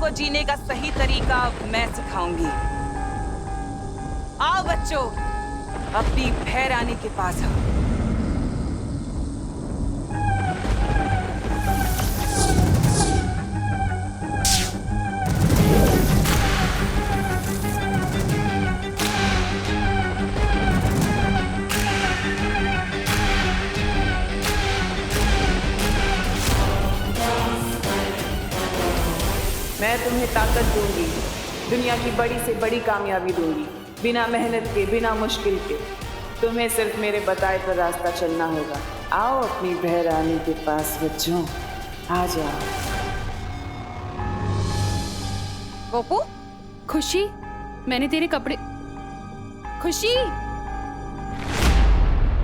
को जीने का सही तरीका मैं सिखाऊंगी। आओ बच्चों, अपनी भय रानी के पास आओ। मैं तुम्हें ताकत दूंगी, दुनिया की बड़ी से बड़ी कामयाबी दूंगी, बिना मेहनत के, बिना मुश्किल के। तुम्हें सिर्फ मेरे बताए पर रास्ता चलना होगा। आओ अपनी बहन रानी के पास बच्चों, आ जाओ। गोपू, खुशी, मैंने तेरे कपड़े। खुशी,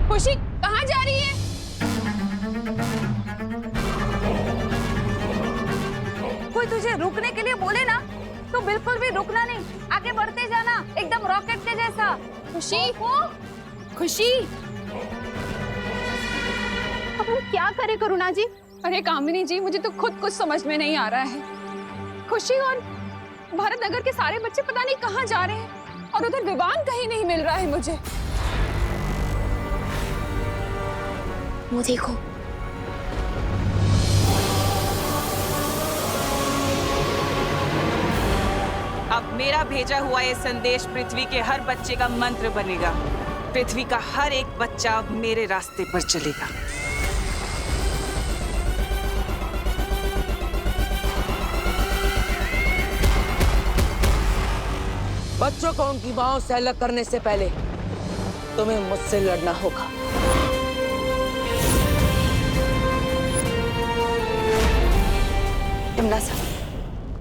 खुशी कहाँ जा रही है? कोई तुझे रुकने के लिए बोले ना तो बिल्कुल भी रुकना नहीं, आगे बढ़ते जाना एकदम रॉकेट के जैसा। खुशी, खुशी, अब हम क्या करें करुणा जी? अरे कामिनी जी, मुझे तो खुद कुछ समझ में नहीं आ रहा है। खुशी और भारत नगर के सारे बच्चे पता नहीं कहाँ जा रहे हैं और उधर विवान कहीं नहीं मिल रहा है मुझे। वो देखो, अब मेरा भेजा हुआ ये संदेश पृथ्वी के हर बच्चे का मंत्र बनेगा। पृथ्वी का हर एक बच्चा अब मेरे रास्ते पर चलेगा। बच्चों को उनकी मांओं से अलग करने से पहले तुम्हें मुझसे लड़ना होगा।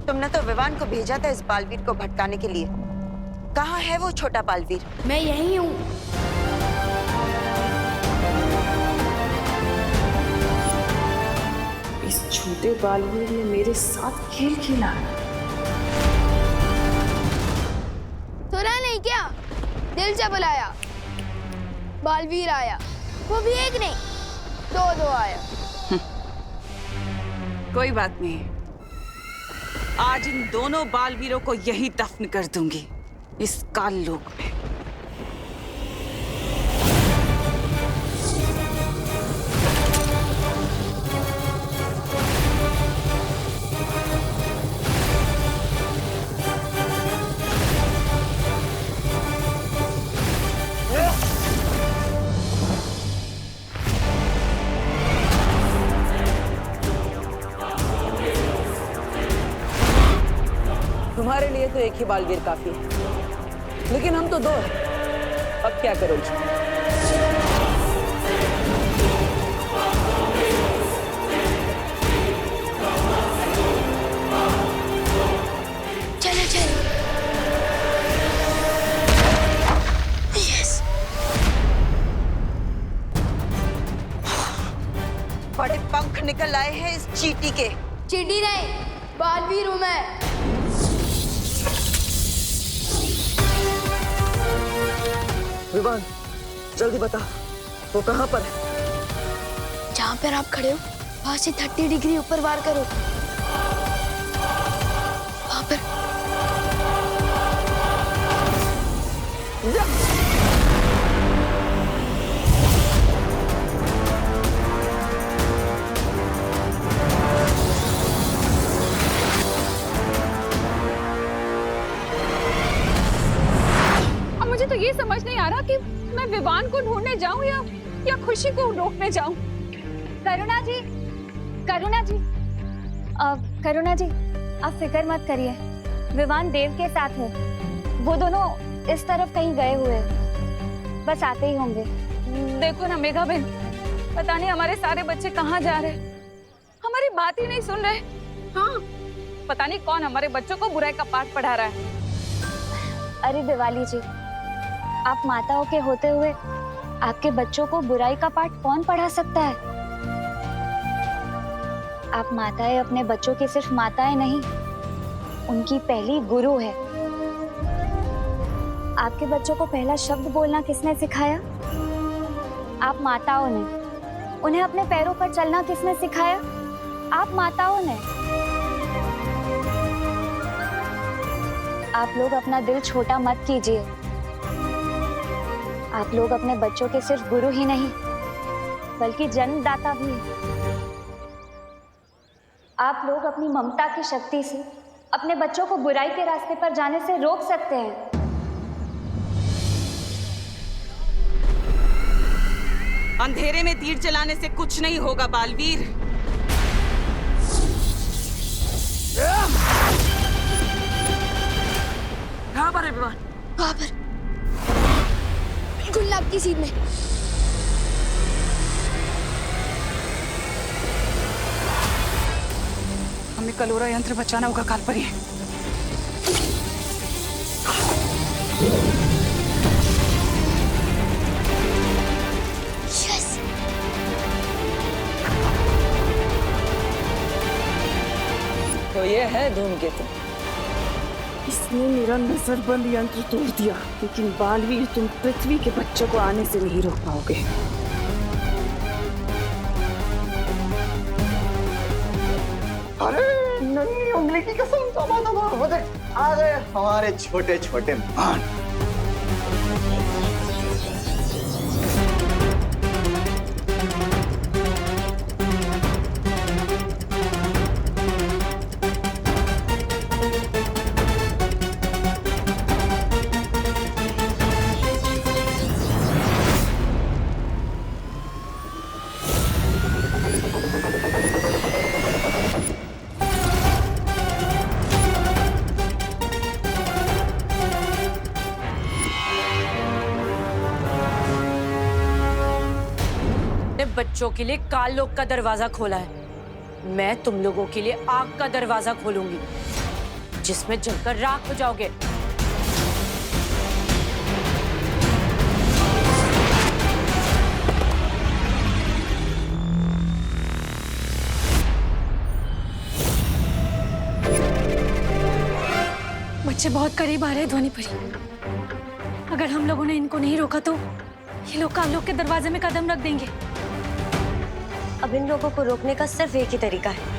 तुमने तो विवान को भेजा था इस बालवीर को भटकाने के लिए। कहाँ है वो छोटा बालवीर? मैं यही हूँ। इस छोटे बालवीर ने मेरे साथ खेल खेला। सुना नहीं क्या? दिल से बुलाया, बालवीर आया, वो भी एक नहीं दो आया। कोई बात नहीं, आज इन दोनों बालवीरों को यही दफन कर दूंगी, इस काल लोक में। तुम्हारे लिए तो एक ही बालवीर काफी है, लेकिन हम तो दो हैं। अब क्या करोगे? चलो चलो। यस। बड़े पंख निकल आए हैं इस चींटी के। चींटी नहीं, बालवीर हूँ मैं। विवान, जल्दी बता, वो कहाँ पर है? जहाँ पर आप खड़े हो वहां से 30 डिग्री ऊपर वार करो, वहां पर। मुझे तो ये समझ नहीं आ रहा कि मैं विवान को ढूंढने जाऊं या खुशी को रोकने जाऊं। करुणा जी, करुणा जी, करुणा जी, आप फिक्र मत करिए, विवान देव के साथ है। वो दोनों इस तरफ कहीं गए हुए हैं, बस आते ही होंगे। देखो ना मेघा बहन, पता नहीं हमारे सारे बच्चे कहाँ जा रहे हैं, हमारी बात ही नहीं सुन रहे। हाँ, पता नहीं कौन हमारे बच्चों को बुराई का पाठ पढ़ा रहा है। अरे दिवाली जी, आप माताओं के होते हुए आपके बच्चों को बुराई का पाठ कौन पढ़ा सकता है? आप माताएं अपने बच्चों की सिर्फ माताएं नहीं, उनकी पहली गुरु है। आपके बच्चों को पहला शब्द बोलना किसने सिखाया? आप माताओं ने। उन्हें अपने पैरों पर चलना किसने सिखाया? आप माताओं ने। आप लोग अपना दिल छोटा मत कीजिए। आप लोग अपने बच्चों के सिर्फ गुरु ही नहीं बल्कि जन्मदाता भी हैं। आप लोग अपनी ममता की शक्ति से अपने बच्चों को बुराई के रास्ते पर जाने से रोक सकते हैं। अंधेरे में तीर चलाने से कुछ नहीं होगा बालवीर। कहाँ पर है विवान? वहाँ पर, बिल्कुल नाक की सीध में। हमें कलोरा यंत्र बचाना होगा कालपरी। यस। तो ये है धूमकेतु। इसने मेरा नजरबंद यंत्र तोड़ दिया, लेकिन बालवीर तुम पृथ्वी के बच्चों को आने से नहीं रोक पाओगे। अरे नन्ही उंगली की कसम, तौबा तौबा, वो देख आ गए हमारे छोटे छोटे मेहमान। बच्चों के लिए काल लोक का दरवाजा खोला है। मैं तुम लोगों के लिए आग का दरवाजा खोलूंगी जिसमें जलकर राख हो जाओगे। बच्चे बहुत करीब आ रहे हैं ध्वनि परी। अगर हम लोगों ने इनको नहीं रोका तो ये लोग काल लोक के दरवाजे में कदम रख देंगे। अब इन लोगों को रोकने का सिर्फ एक ही तरीका है।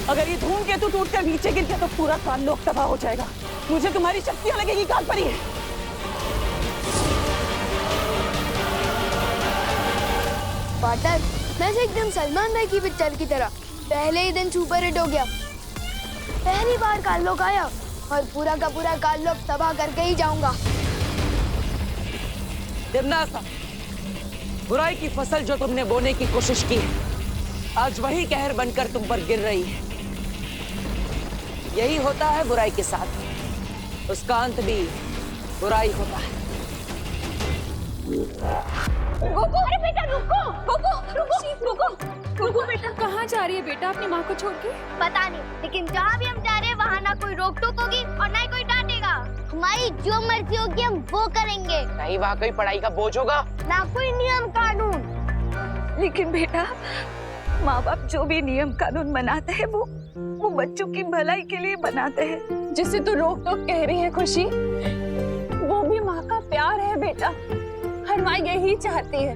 अगर ये धूमकेतु टूटकर नीचे गिर गया तो पूरा काल लोक तबाह हो जाएगा। मुझे तुम्हारी शक्तियां लगेगी कालपरी। पार्टनर, मैं से एकदम सलमान भाई की पिक्चर की तरह पहले ही दिन सुपर हिट हो गया। पहली बार काल लोक आया और पूरा का पूरा काल लोक तबाह करके ही जाऊंगा। देवनासा, बुराई की फसल जो तुमने बोने की कोशिश की है, आज वही कहर बनकर तुम पर गिर रही है। यही होता है बुराई के साथ, उसका अंत भी बुराई होता है। रुको, अरे बेटा रुको, रुको, रुको, रुको, रुको बेटा। कहाँ जा रही है बेटा अपनी माँ को छोड़ के? पता नहीं, लेकिन जहाँ भी हम जा रहे हैं वहाँ ना कोई रोक टोक होगी और ना ही कोई डांटेगा। हमारी जो मर्जी होगी हम वो करेंगे। नहीं वहाँ कोई पढ़ाई का बोझ होगा, ना कोई नियम कानून। लेकिन बेटा, माँ बाप जो भी नियम कानून बनाते हैं वो बच्चों की भलाई के लिए बनाते हैं। जिसे तो रोक टोक कह रही है खुशी, वो भी माँ का प्यार है बेटा। हर माँ यही चाहती है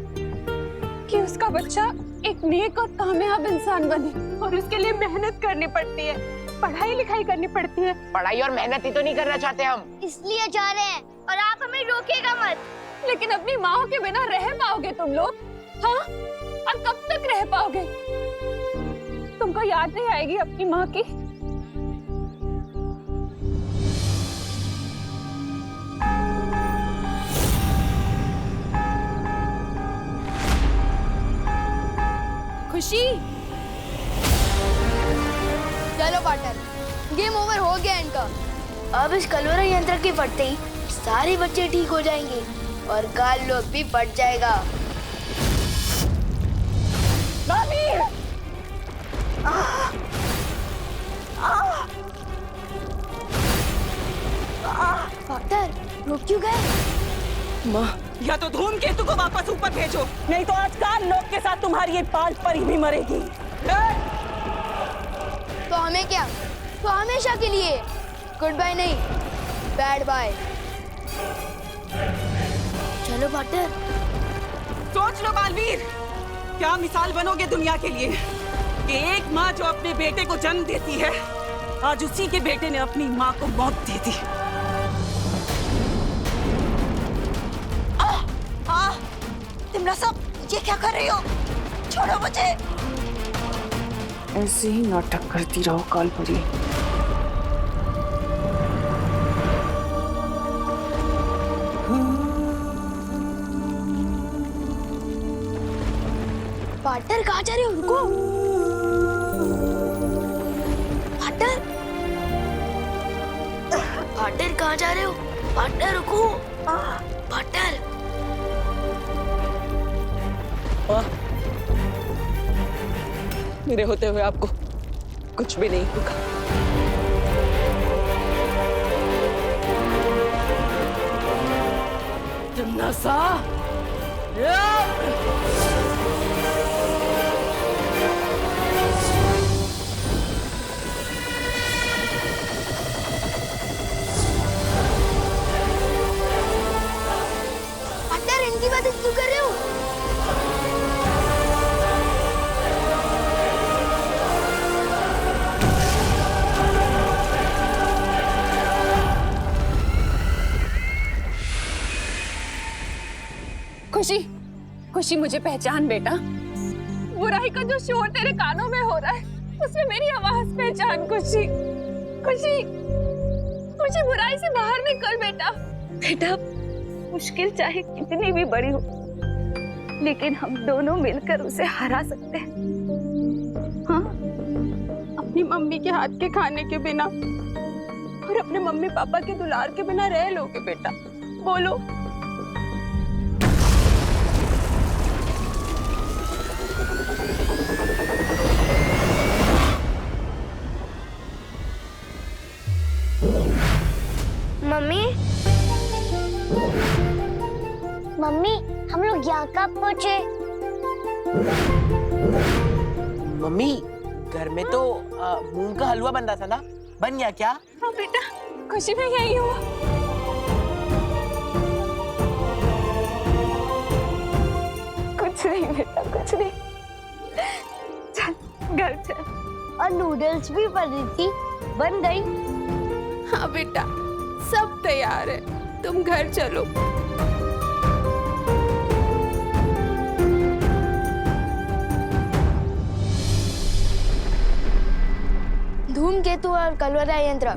कि उसका बच्चा एक नेक और कामयाब इंसान बने और उसके लिए मेहनत करनी पड़ती है, पढ़ाई लिखाई करनी पड़ती है। पढ़ाई और मेहनत ही तो नहीं करना चाहते हम, इसलिए जा रहे हैं और आप हमें रोकेगा मत। लेकिन अपनी माँ के बिना रह पाओगे तुम लोग? हाँ, और कब तक रह पाओगे? तुमको याद नहीं आएगी अपनी माँ की? खुशी, चलो पार्टनर, गेम ओवर हो गया इनका। अब इस कलोरा यंत्र के फटते ही सारे बच्चे ठीक हो जाएंगे और काल लोक भी फट जाएगा। बालवीर! डॉक्टर रुक क्यों गए? माँ, या तो धूमकेतु को वापस ऊपर भेजो, नहीं तो आज काल लोग के साथ तुम्हारी ये पांच परी भी मरेगी। तो हमें क्या? तो हमेशा के लिए गुड बाय नहीं, बैड बाय। चलो डॉक्टर। सोच लो बालवीर, क्या मिसाल बनोगे दुनिया के लिए कि एक माँ जो अपने बेटे को जन्म देती है, आज उसी के बेटे ने अपनी माँ को मौत दे दी। तिमना साहब, ये क्या कर रही हो? छोड़ो मुझे। ऐसे ही नाटक करती रहो कालपरी। पार्टनर कहाँ जा रहे हो? रुको पार्टनर, पार्टनर कहाँ जा रहे हो? पार्टनर रुको, पार्टनर। मेरे होते हुए आपको कुछ भी नहीं होगा। तिमना सा पार्टनर इनकी बातें क्यों कर रहे हो? खुशी, खुशी मुझे पहचान बेटा। बुराई का जो शोर तेरे कानों में हो रहा है, उसमें मेरी आवाज पहचान। खुशी, खुशी, मुझे बुराई से बाहर निकल बेटा। बेटा, मुश्किल चाहे कितनी भी बड़ी हो, लेकिन हम दोनों मिलकर उसे हरा सकते हैं। हाँ, अपनी मम्मी के हाथ के खाने के बिना और अपने मम्मी पापा के दुलार के बिना रह लोगे बेटा? बोलो। मम्मी, मम्मी, हम लोग यहाँ कब पहुँचे? मम्मी, घर में तो मूंग का हलवा बन रहा था ना, बन गया क्या? हाँ बेटा, खुशी में यही हुआ। कुछ नहीं बेटा, कुछ नहीं। चल घर चल। और नूडल्स भी बन रही थी, बन गई। हाँ बेटा, सब तैयार है, तुम घर चलो। धूमकेतु और कलवरा यंत्र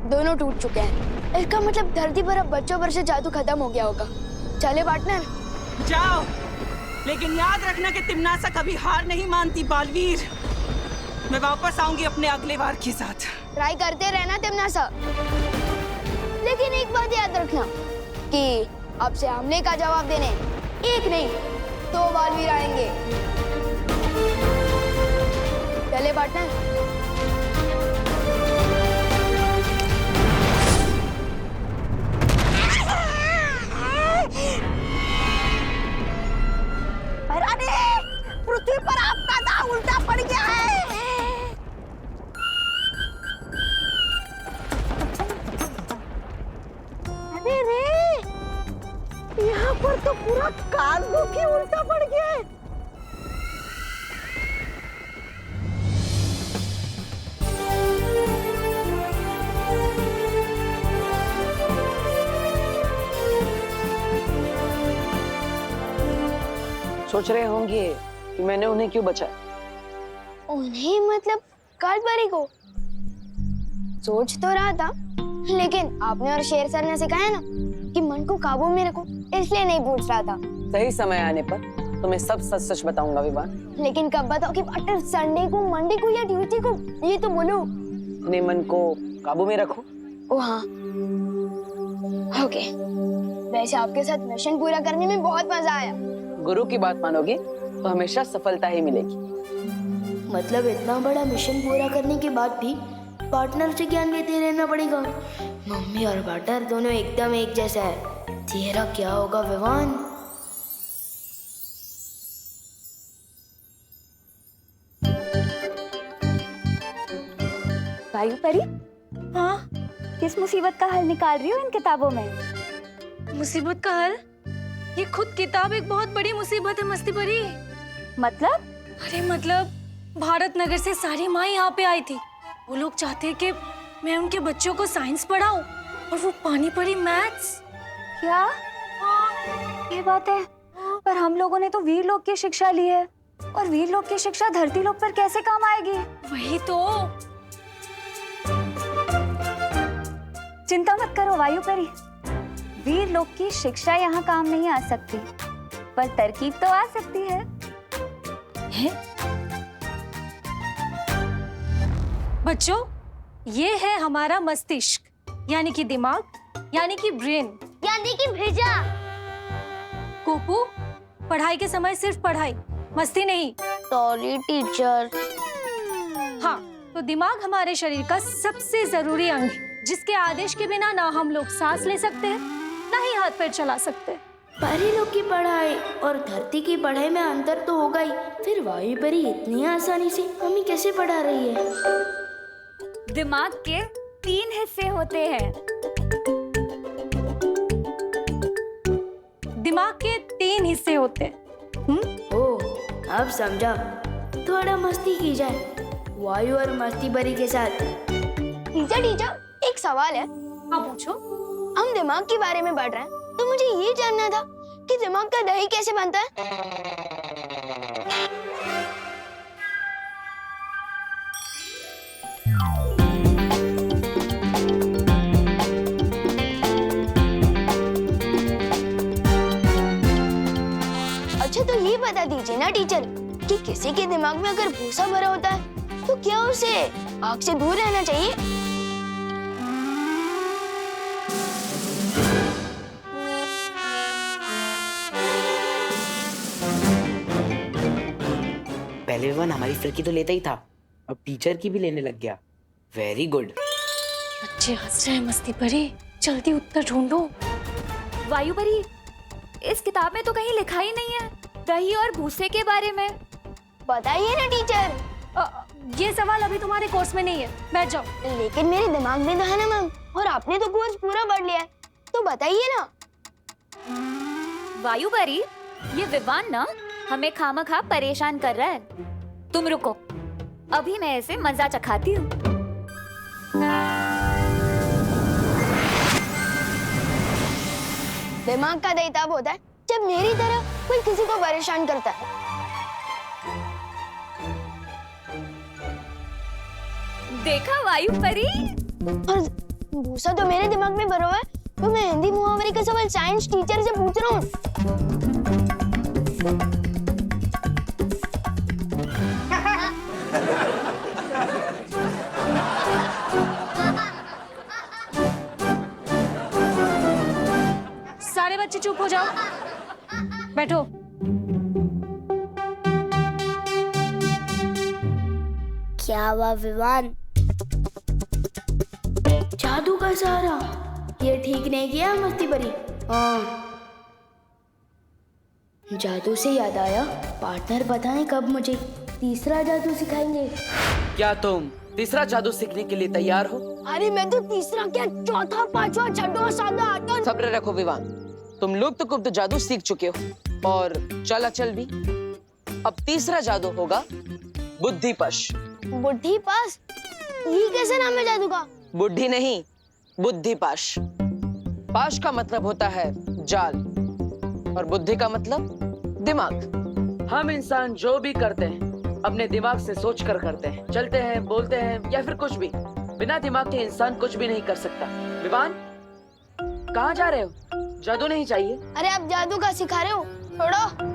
दोनों टूट चुके हैं। इसका मतलब धरती पर अब बच्चों पर से जादू खत्म हो गया होगा। चले पार्टनर? जाओ, लेकिन याद रखना कि तिमनासा कभी हार नहीं मानती बालवीर। मैं वापस आऊंगी अपने अगले वार के साथ। ट्राई करते रहना तिमनासा, लेकिन एक बात याद रखना कि आपसे हमले का जवाब देने एक नहीं 2 बालवीर आएंगे। चले पार्टनर? पृथ्वी पर आपका दांव उल्टा पड़ गया है। अरे रे, यहाँ पर तो पूरा कालबुक ही उल्टा पड़ गया है। सोच रहे होंगे कि मैंने उन्हें क्यों बचाया। उन्हें मतलब कालबरी को? सोच तो रहा था, लेकिन आपने और शेर सर ने सिखाया ना कि मन को काबू में रखो, इसलिए नहीं पूछ रहा था। सही समय आने पर तुम्हें सब सच सच बताऊंगा विवान। लेकिन कब बताओ कि पार्टनर? संडे को, मंडे को या ट्यूसडे को? ये तो बोलो। अपने मन को काबू में रखो। ओ हाँ, ओके। वैसे आपके साथ मिशन पूरा करने में बहुत मजा आया। गुरु की बात मानोगी तो हमेशा सफलता ही मिलेगी। मतलब इतना बड़ा मिशन पूरा करने के बाद भी पार्टनर से ज्ञान लेते रहना पड़ेगा। मम्मी और बटर दोनों एकदम एक जैसा है। तेरा क्या होगा विवान? वायु परी, हाँ, किस मुसीबत का हल निकाल रही हो इन किताबों में? मुसीबत का हल? ये खुद किताब एक बहुत बड़ी मुसीबत है मस्ती परी। मतलब? अरे मतलब भारत नगर से सारी माँ यहाँ पे आई थी। वो लोग चाहते हैं कि मैं उनके बच्चों को साइंस पढ़ाऊं और वो पानी पड़ी मैथ्स। क्या? ये बात है, पर हम लोगों ने तो वीर लोग की शिक्षा ली है, और वीर लोग की शिक्षा धरती लोग पर कैसे काम आएगी? वही तो। चिंता मत करो वायु परी, वीर लोग की शिक्षा यहाँ काम नहीं आ सकती, पर तरकीब तो आ सकती है। बच्चों, ये है हमारा मस्तिष्क, यानी कि दिमाग, यानी कि ब्रेन, यानी कि भेजा। कोपू, पढ़ाई के समय सिर्फ पढ़ाई, मस्ती नहीं। Sorry teacher. हाँ, तो दिमाग हमारे शरीर का सबसे जरूरी अंग है, जिसके आदेश के बिना ना हम लोग सांस ले सकते हैं, ना ही हाथ पैर चला सकते हैं। परी लोग की पढ़ाई और धरती की पढ़ाई में अंतर तो होगा ही, फिर वायु परी इतनी आसानी से हमें कैसे पढ़ा रही है? दिमाग के 3 हिस्से होते हैं। दिमाग के 3 हिस्से होते हैं। ओह, अब समझा। थोड़ा मस्ती की जाए वायु और मस्ती परी के साथ। टीचर, एक सवाल है। हाँ, पूछो। हम दिमाग के बारे में पढ़ रहे हैं, तो मुझे ये जानना था कि दिमाग का दही कैसे बनता है? अच्छा, तो ये बता दीजिए ना टीचर कि किसी के दिमाग में अगर भूसा भरा होता है तो क्या उसे आग से दूर रहना चाहिए? पहले विवान हमारी फिरकी तो लेता ही था, अब टीचर की भी लेने लग गया। Very good. बच्चे हंस रहे हैं मस्ती परी, जल्दी उत्तर ढूंढो। वायु परी, इस किताब में तो कहीं लिखा ही नहीं है दही और भूसे के बारे में। बताइए ना टीचर। ये सवाल अभी तुम्हारे कोर्स में नहीं है, बैठ जाओ। लेकिन मेरे दिमाग में तो है ना मैम, और आपने तो कोर्स पूरा पढ़ लिया है, तो बताइए ना। वायु परी, ये विवान ना हमें खामखा परेशान कर रहा है। तुम रुको, अभी मैं इसे मजा चखाती हूँ। दिमाग का दही तब होता है जब मेरी तरह कोई किसी को परेशान करता है। देखा वायु परी? और भूसा तो मेरे दिमाग में भरा हुआ है, तो मैं हिंदी मुहावरे का सवाल साइंस टीचर से पूछ रहा हूँ। सारे बच्चे चुप हो जाओ, बैठो। क्या हुआ विवान? जादू का सहारा? ये ठीक नहीं किया मस्ती परी। हाँ, जादू से याद आया, पार्टनर पता नहीं कब मुझे तीसरा जादू सिखाएंगे। क्या तुम तीसरा जादू सीखने के लिए तैयार हो? अरे मैं तो तीसरा क्या, चौथा, पांचवा, छठवां, सातवां, आठवां। सब्र रखो विवान, तुम लुप्त कुप्त जादू सीख चुके हो और चलाचल भी। अब तीसरा जादू होगा बुद्धिपश। बुद्धिपाश? ये कैसे नाम है जादू का? बुद्धि नहीं, बुद्धिपाश। पाश का मतलब होता है जाल और बुद्धि का मतलब दिमाग। हम इंसान जो भी करते हैं अपने दिमाग से सोच कर करते हैं, चलते हैं, बोलते हैं या फिर कुछ भी। बिना दिमाग के इंसान कुछ भी नहीं कर सकता। विवान, कहाँ जा रहे हो? जादू नहीं चाहिए। अरे आप जादू का सिखा रहे हो, छोड़ो।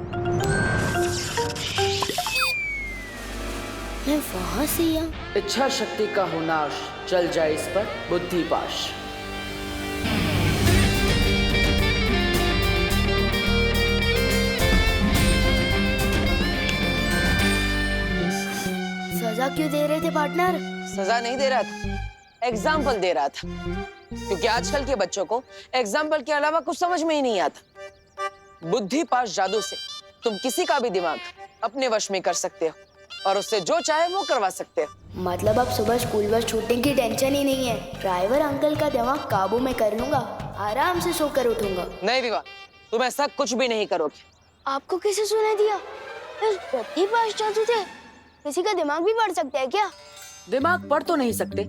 मैं वहां से यहाँ। इच्छा शक्ति का हो नाश, चल जाए इस पर बुद्धिपाश। क्यों दे रहे थे पार्टनर? सजा नहीं दे रहा था, एग्जाम्पल दे रहा था, क्योंकि आजकल के बच्चों को एग्जाम्पल के अलावा कुछ समझ में ही नहीं आता। बुद्धि पाश जादू से तुम किसी का भी दिमाग अपने वश में कर सकते हो और उससे जो चाहे वो करवा सकते हो। मतलब अब सुबह स्कूल बस छूटने की टेंशन ही नहीं है, ड्राइवर अंकल का दिमाग काबू में कर लूंगा, आराम से सोकर उठूंगा। नहीं विवान, तुम ऐसा कुछ भी नहीं करोगे। आपको किसे सुना दिया? इस बुद्धि पाश जादू से किसी का दिमाग भी पढ़ सकते हैं क्या? दिमाग पढ़ तो नहीं सकते,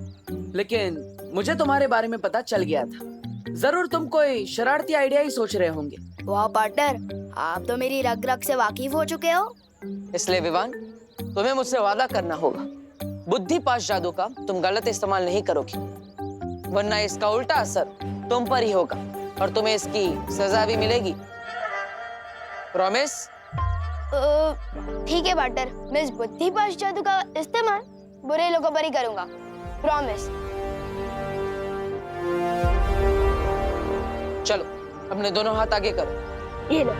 लेकिन मुझे तुम्हारे बारे में पता चल गया था। जरूर तुम कोई शरारती आइडिया ही सोच रहे होंगे। वाह पार्टनर, आप तो मेरी रग रग से वाकिफ हो चुके हो। इसलिए विवान, तुम्हें मुझसे वादा करना होगा, बुद्धि पाश जादू का तुम गलत इस्तेमाल नहीं करोगे, वरना इसका उल्टा असर तुम पर ही होगा और तुम्हें इसकी सजा भी मिलेगी। प्रॉमिस? ठीक है पार्टनर, मैं इस बुद्धि पाश जादू का इस्तेमाल बुरे लोगों पर ही करूंगा, प्रॉमिस। चलो अपने दोनों हाथ आगे करो। ये लो।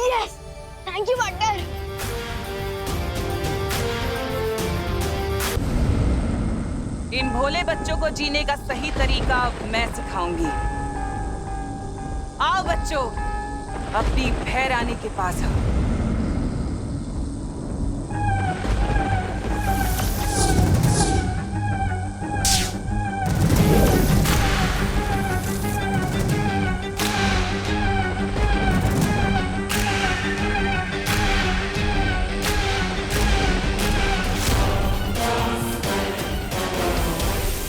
Yes, thank you partner. इन भोले बच्चों को जीने का सही तरीका मैं सिखाऊंगी। आओ बच्चों, अपनी भय रानी के पास आओ।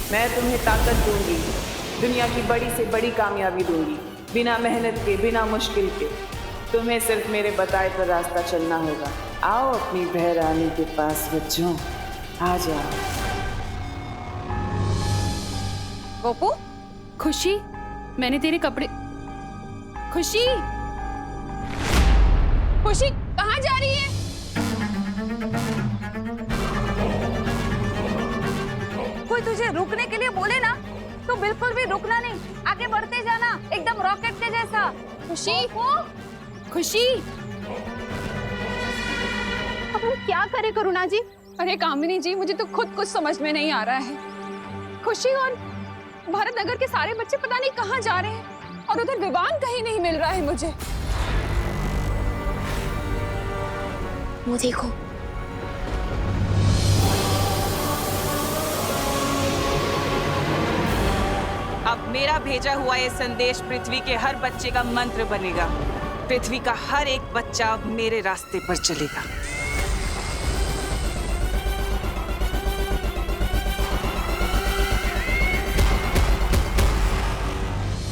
मैं तुम्हें ताकत दूंगी, दुनिया की बड़ी से बड़ी कामयाबी दूंगी, बिना मेहनत के, बिना मुश्किल के। तुम्हें सिर्फ मेरे बताए पर रास्ता चलना होगा। आओ अपनी बहरानी के पास बच्चों, आ जाओ। गोपू, खुशी, मैंने तेरे कपड़े। खुशी, खुशी कहाँ जा रही है? कोई तुझे रुकने के लिए बोले ना तो बिल्कुल भी रुकना नहीं, आगे बढ़ते जाना एकदम रॉकेट के जैसा। खुशी, खुशी, अब हम क्या करें करुणा जी? अरे कामिनी जी, मुझे तो खुद कुछ समझ में नहीं आ रहा है। खुशी और भारत नगर के सारे बच्चे पता नहीं कहाँ जा रहे हैं और उधर विवान कहीं नहीं मिल रहा है मुझे। वो देखो, अब मेरा भेजा हुआ ये संदेश पृथ्वी के हर बच्चे का मंत्र बनेगा। पृथ्वी का हर एक बच्चा अब मेरे रास्ते पर चलेगा।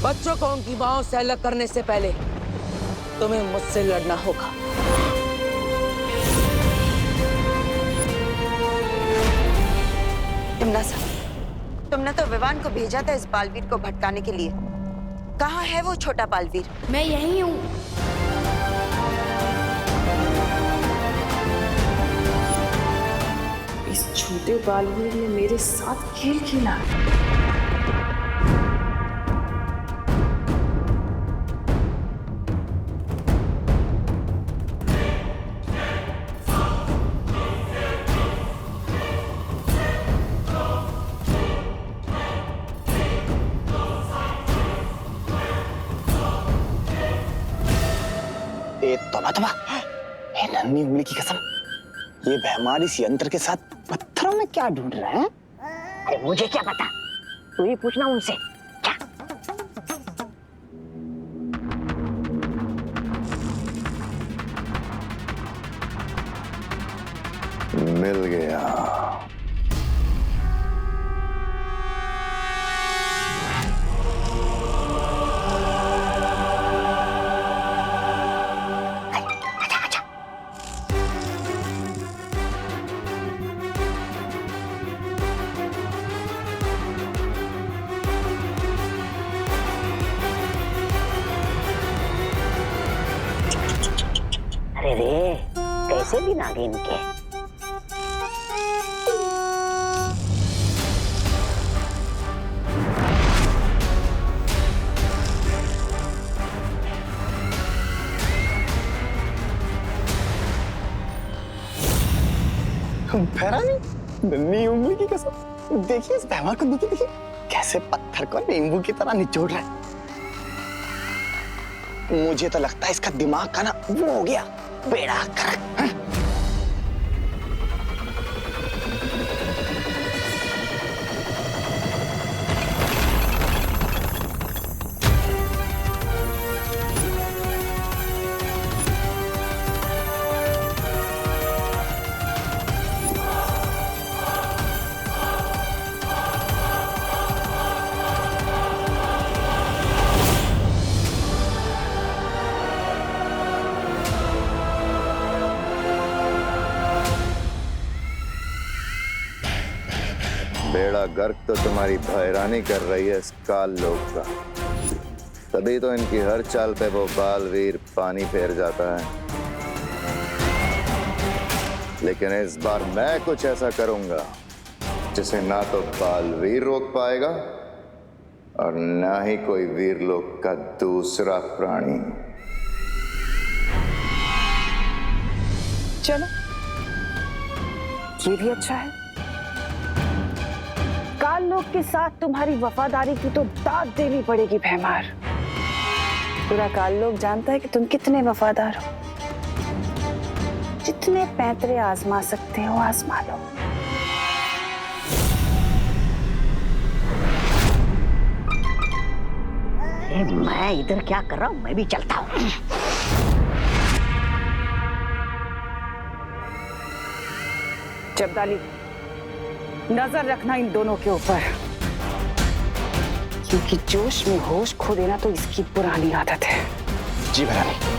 बच्चों को उनकी माओ से अलग करने से पहले तुम्हें मुझसे लड़ना होगा। तुमने तो विवान को भेजा था इस बालवीर को भटकाने के लिए। कहाँ है वो छोटा बालवीर? मैं यहीं हूँ। इस छोटे बालवीर ने मेरे साथ खेल खेला। तोबा, हे नन्ही उंगली की कसम, ये बेहमार इस यंत्र के साथ पत्थरों में क्या ढूंढ रहे हैं? अरे मुझे क्या पता, तू ही पूछना उनसे। क्या? मिल गया। रे कैसे दिन आ गए इनके। भैरानी, नन्ही उंगली की कसम, देखिए इस भैमा को, देखिए कैसे पत्थर को नींबू की तरह निचोड़ रहा है। मुझे तो लगता है इसका दिमाग का ना वो हो गया बेड़ा गर्क। बेड़ा गर्क तो तुम्हारी भैरानी कर रही है इस काल लोक का, तभी तो इनकी हर चाल पे वो बालवीर पानी फेर जाता है। लेकिन इस बार मैं कुछ ऐसा करूंगा जिसे ना तो बालवीर रोक पाएगा और ना ही कोई वीरलोक का दूसरा प्राणी। चलो, ये भी अच्छा है। काल लोक के साथ तुम्हारी वफादारी की तो दाद देनी पड़ेगी भैमार। पूरा काल लोक जानता है कि तुम कितने वफादार हो। जितने पैंतरे आजमा सकते हो आजमा लो। मैं इधर क्या कर रहा हूँ, मैं भी चलता हूँ। जब्दाली, नजर रखना इन दोनों के ऊपर, क्योंकि जोश में होश खो देना तो इसकी पुरानी आदत है। जी भैरानी।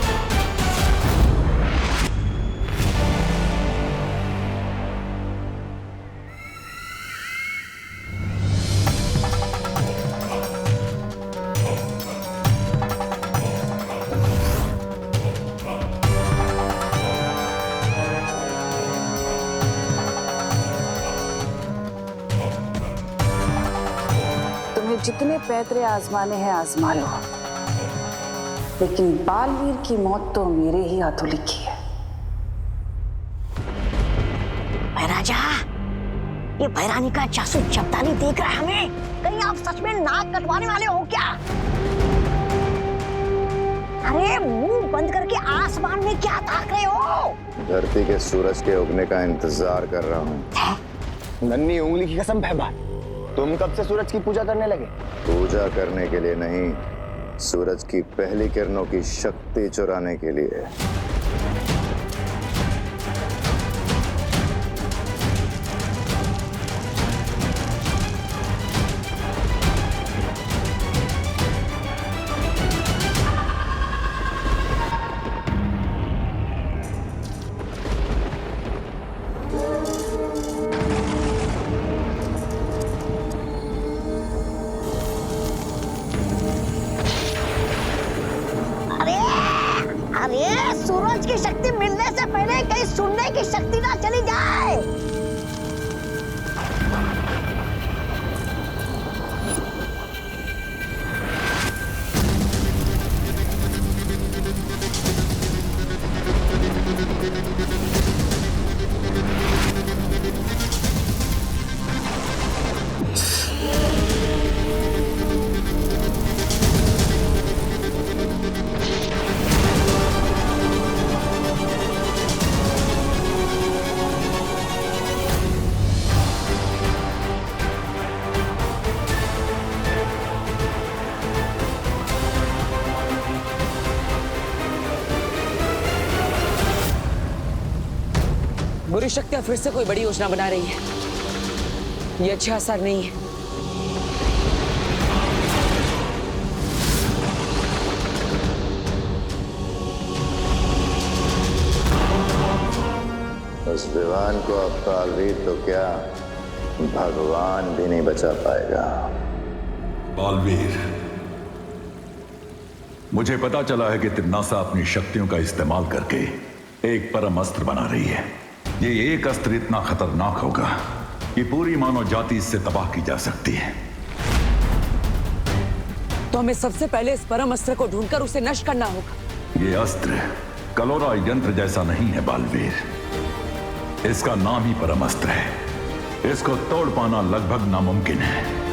जितने पैतरे आजमाने हैं आजमा लो, लेकिन बालवीर की मौत तो मेरे ही हाथों लिखी है। राजा, ये भैरानी का जासूस जब्दाली देख रहा है हमें। कहीं आप सच में नाक कटवाने वाले हो क्या? अरे मुंह बंद करके आसमान में क्या ताक रहे हो? धरती के सूरज के उगने का इंतजार कर रहा हूँ। नन्ही उंगली की कसम भैमा, तुम कब से सूरज की पूजा करने लगे? पूजा करने के लिए नहीं, सूरज की पहली किरणों की शक्ति चुराने के लिए। सूरज की शक्ति मिलने से पहले कहीं सुनने की शक्ति ना चली जाए। बुरी शक्तियां फिर से कोई बड़ी योजना बना रही है। ये अच्छा असर नहीं है। उस विवान को अब बालवीर तो क्या, भगवान भी नहीं बचा पाएगा। बालवीर, मुझे पता चला है कि तिम्नासा अपनी शक्तियों का इस्तेमाल करके एक परम अस्त्र बना रही है। ये एक अस्त्र इतना खतरनाक होगा कि पूरी मानव जाति इससे तबाह की जा सकती है। तो हमें सबसे पहले इस परम अस्त्र को ढूंढकर उसे नष्ट करना होगा। ये अस्त्र कलोरा यंत्र जैसा नहीं है बालवीर। इसका नाम ही परम अस्त्र है। इसको तोड़ पाना लगभग नामुमकिन है।